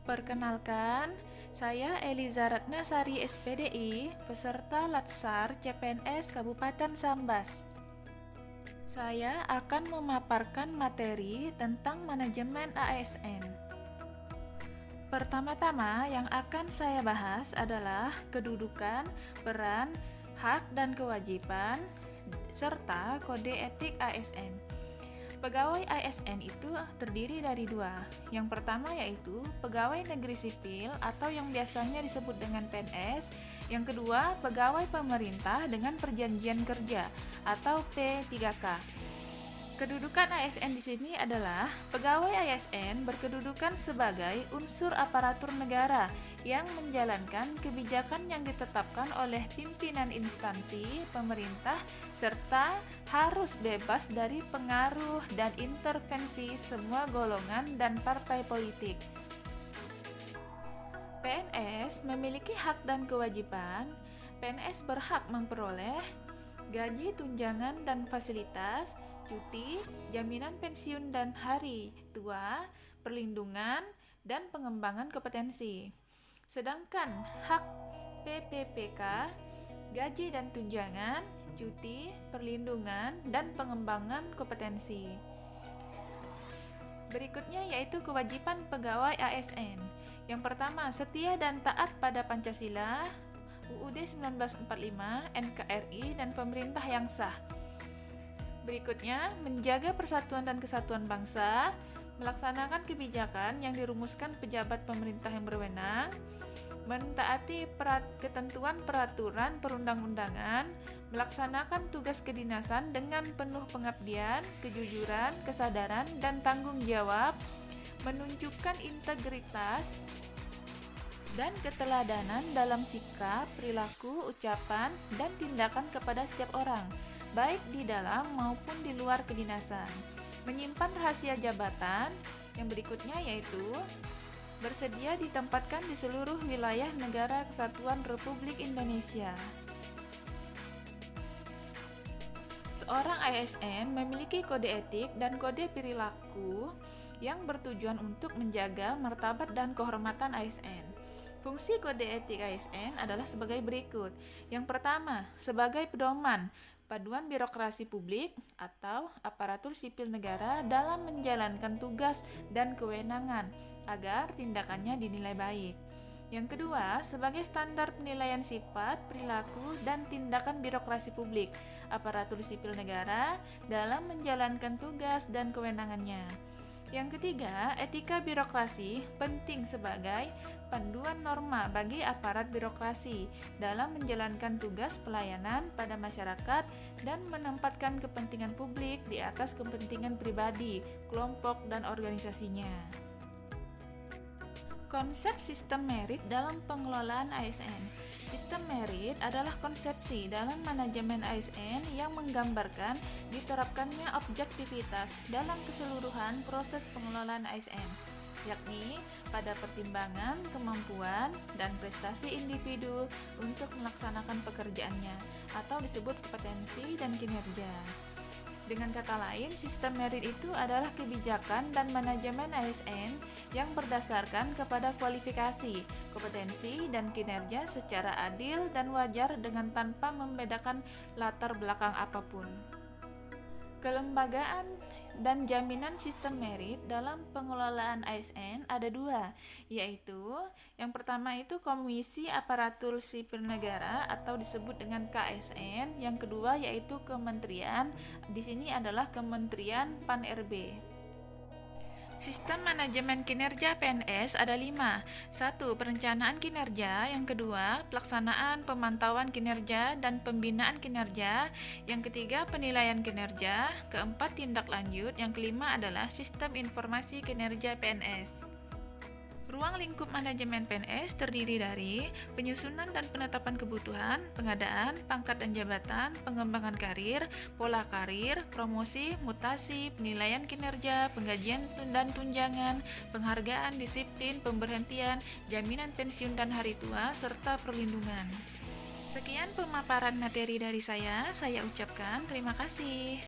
Perkenalkan, saya Eliza Ratnasari SPDI, peserta Latsar CPNS Kabupaten Sambas. Saya akan memaparkan materi tentang manajemen ASN. Pertama-tama yang akan saya bahas adalah kedudukan, peran, hak dan kewajiban, serta kode etik ASN. Pegawai ASN itu terdiri dari dua. Yang pertama yaitu pegawai negeri sipil atau yang biasanya disebut dengan PNS. Yang kedua, pegawai pemerintah dengan perjanjian kerja atau P3K. Kedudukan ASN di sini adalah pegawai ASN berkedudukan sebagai unsur aparatur negara yang menjalankan kebijakan yang ditetapkan oleh pimpinan instansi pemerintah serta harus bebas dari pengaruh dan intervensi semua golongan dan partai politik. PNS memiliki hak dan kewajiban. PNS berhak memperoleh gaji, tunjangan, dan fasilitas, cuti, jaminan pensiun dan hari tua, perlindungan, dan pengembangan kompetensi. Sedangkan hak PPPK, gaji dan tunjangan, cuti, perlindungan, dan pengembangan kompetensi. Berikutnya yaitu kewajiban pegawai ASN. Yang pertama, setia dan taat pada Pancasila, UUD 1945, NKRI, dan pemerintah yang sah. Berikutnya, menjaga persatuan dan kesatuan bangsa, melaksanakan kebijakan yang dirumuskan pejabat pemerintah yang berwenang, mentaati ketentuan peraturan perundang-undangan, melaksanakan tugas kedinasan dengan penuh pengabdian, kejujuran, kesadaran, dan tanggung jawab, menunjukkan integritas dan keteladanan dalam sikap, perilaku, ucapan, dan tindakan kepada setiap orang, baik di dalam maupun di luar kedinasan. Menyimpan rahasia jabatan. Yang berikutnya yaitu bersedia ditempatkan di seluruh wilayah negara kesatuan Republik Indonesia. Seorang ASN memiliki kode etik dan kode perilaku yang bertujuan untuk menjaga martabat dan kehormatan ASN. Fungsi kode etik ASN adalah sebagai berikut. Yang pertama, sebagai pedoman paduan birokrasi publik atau aparatur sipil negara dalam menjalankan tugas dan kewenangan agar tindakannya dinilai baik. Yang kedua, sebagai standar penilaian sifat, perilaku, dan tindakan birokrasi publik aparatur sipil negara dalam menjalankan tugas dan kewenangannya. Yang ketiga, etika birokrasi penting sebagai panduan norma bagi aparat birokrasi dalam menjalankan tugas pelayanan pada masyarakat dan menempatkan kepentingan publik di atas kepentingan pribadi, kelompok, dan organisasinya. Konsep sistem merit dalam pengelolaan ASN. Sistem merit adalah konsepsi dalam manajemen ASN yang menggambarkan diterapkannya objektivitas dalam keseluruhan proses pengelolaan ASN, yakni pada pertimbangan kemampuan dan prestasi individu untuk melaksanakan pekerjaannya atau disebut kompetensi dan kinerja. Dengan kata lain, sistem merit itu adalah kebijakan dan manajemen ASN yang berdasarkan kepada kualifikasi, kompetensi, dan kinerja secara adil dan wajar dengan tanpa membedakan latar belakang apapun. Kelembagaan dan jaminan sistem merit dalam pengelolaan ASN ada dua, yaitu yang pertama itu Komisi Aparatur Sipil Negara atau disebut dengan KSN, yang kedua yaitu Kementerian, di sini adalah Kementerian Pan-RB. Sistem manajemen kinerja PNS ada 5. 1. Perencanaan kinerja. Yang kedua, pelaksanaan pemantauan kinerja dan pembinaan kinerja. Yang ketiga, penilaian kinerja. Keempat, tindak lanjut. Yang kelima adalah sistem informasi kinerja PNS. Ruang lingkup manajemen PNS terdiri dari penyusunan dan penetapan kebutuhan, pengadaan, pangkat dan jabatan, pengembangan karir, pola karir, promosi, mutasi, penilaian kinerja, penggajian dan tunjangan, penghargaan, disiplin, pemberhentian, jaminan pensiun dan hari tua, serta perlindungan. Sekian pemaparan materi dari saya ucapkan terima kasih.